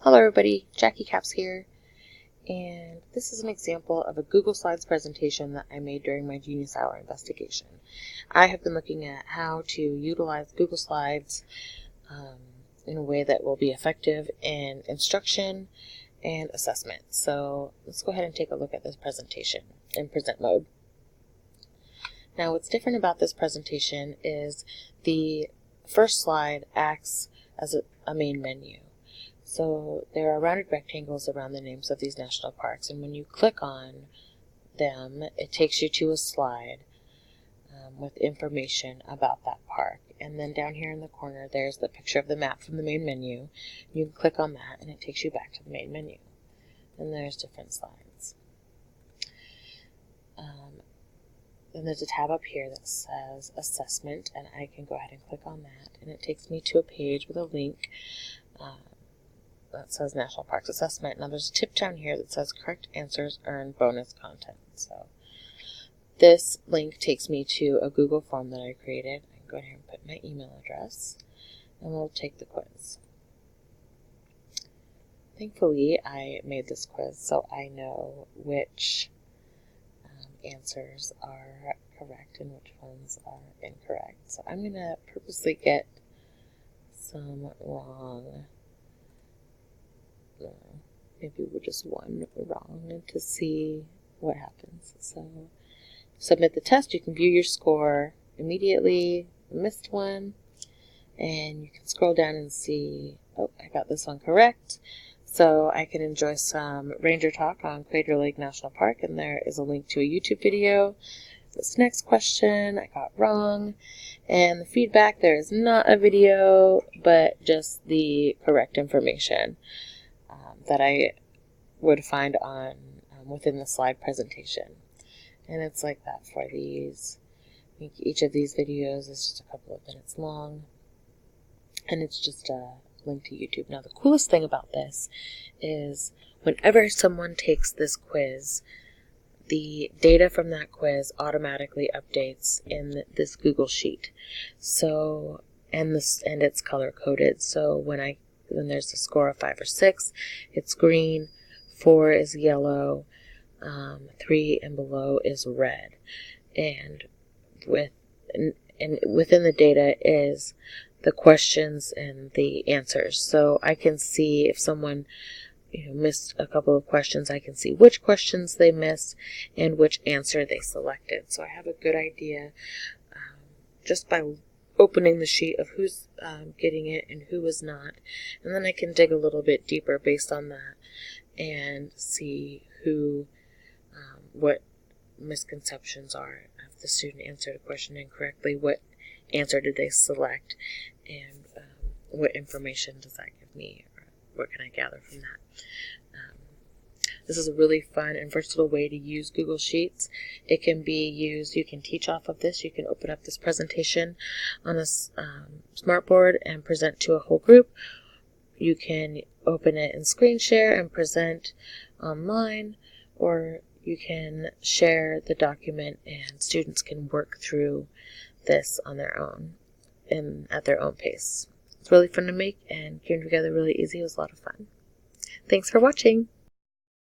Hello everybody, Jackie Caps here, and this is an example of a Google Slides presentation that I made during my Genius Hour investigation. I have been looking at how to utilize Google Slides in a way that will be effective in instruction and assessment. So let's go ahead and take a look at this presentation in present mode. Now what's different about this presentation is the first slide acts as a main menu. So there are rounded rectangles around the names of these national parks, and when you click on them, it takes you to a slide with information about that park. And then down here in the corner, there's the picture of the map from the main menu. You can click on that, and it takes you back to the main menu. And there's different slides. Then there's a tab up here that says Assessment, and I can go ahead and click on that, and it takes me to a page with a link that says National Parks Assessment. Now there's a tip down here that says correct answers earn bonus content. So this link takes me to a Google form that I created. I can go ahead and put my email address, and we'll take the quiz. Thankfully, I made this quiz so I know which answers are correct and which ones are incorrect. So I'm going to purposely get some wrong. Maybe we're just one wrong to see what happens. So submit the test. You can view your score immediately. Missed one, and you can scroll down and see, oh, I got this one correct. So I can enjoy some ranger talk on Crater Lake National Park, and there is a link to a YouTube video. This next question I got wrong, and the feedback, there is not a video, but just the correct information that I would find on within the slide presentation. And it's like that for these. I think each of these videos is just a couple of minutes long, and it's just a link to YouTube. Now the coolest thing about this is whenever someone takes this quiz, the data from that quiz automatically updates in this Google Sheet. So and it's color coded. So when there's a score of 5 or 6, it's green, 4 is yellow, 3 and below is red. And within the data is the questions and the answers. So I can see if someone missed a couple of questions, I can see which questions they missed and which answer they selected. So I have a good idea just by opening the sheet of who's getting it and who is not. And then I can dig a little bit deeper based on that and see what misconceptions are. If the student answered a question incorrectly, what answer did they select, and what information does that give me, or what can I gather from that? This is a really fun and versatile way to use Google Sheets. It can be used, you can teach off of this, you can open up this presentation on a smartboard and present to a whole group. You can open it in screen share and present online, or you can share the document and students can work through this on their own and at their own pace. It's really fun to make and came together really easy. It was a lot of fun. Thanks for watching.